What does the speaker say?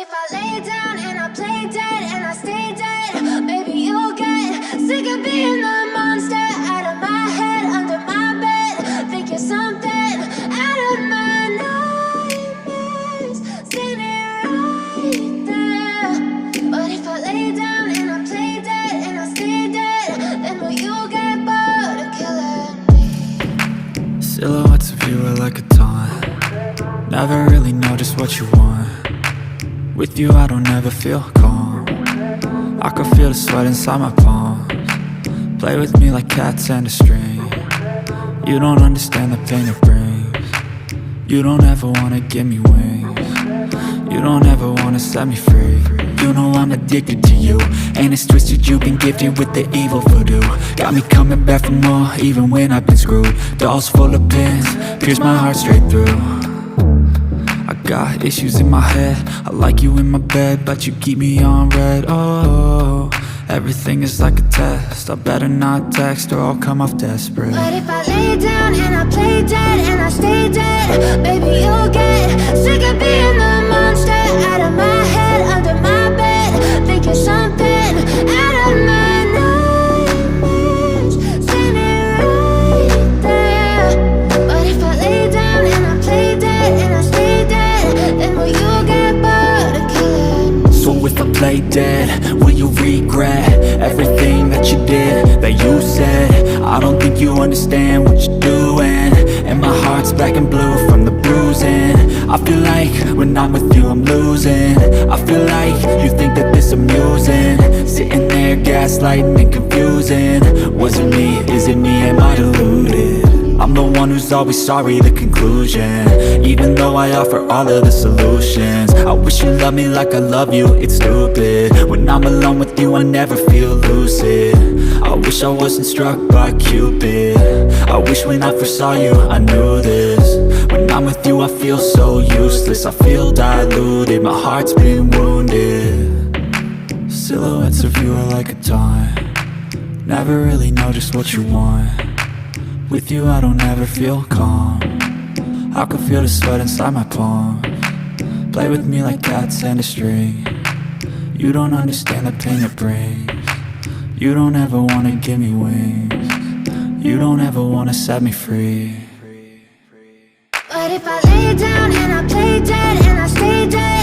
if I lay down and I play dead and I stay dead, baby, you'll get sick of being the monster out of my head, under my bed. Think you're something out of my nightmares, standing right there. But if I lay down and I play dead and I stay dead, then will you get bored of killing me? Silhouettes of you are like a taunt. Never really know just what you want. With you I don't ever feel calm. I can feel the sweat inside my palms. Play with me like cats and a string. You don't understand the pain it brings. You don't ever wanna give me wings. You don't ever wanna set me free. You know I'm addicted to you, and it's twisted, you've been gifted with the evil voodoo. Got me coming back for more, even when I've been screwed. Dolls full of pins, pierce my heart straight through. I got issues in my head, I like you in my bed, but you keep me on red. Oh, everything is like a test, I better not text or I'll come off desperate. But if I lay down and I play dead and I stay dead, baby, you'll get sick of being the monster out of my head, under my bed. Think you're something out of my nightmares, standing right there. But if I lay down and I play dead and I stay dead, then will you get bored of killing me? So if I play dead, will you regret everything that you did, that you said? I don't think you understand what you're doing, and my heart's black and blue from the bruising. I feel like when I'm with you I'm losing. I feel like you think that this amusing, sitting there gaslighting and confusing. Was it me? Is it me? Am I deluded? I'm the one who's always sorry, the conclusion, even though I offer all of the solutions. I wish you loved me like I love you, it's stupid. When I'm alone with you I never feel lucid. I wish I wasn't struck by Cupid. I wish when I first saw you I knew this. When I'm with you I feel so useless, I feel diluted, my heart's been wounded. Silhouettes of you are like a taunt. Never really know just what you want. With you I don't ever feel calm. I can feel the sweat inside my palms. Play with me like cats and a string. You don't understand the pain it brings. You don't ever wanna give me wings. You don't ever wanna set me free. But if I lay down and I play dead and I stay dead,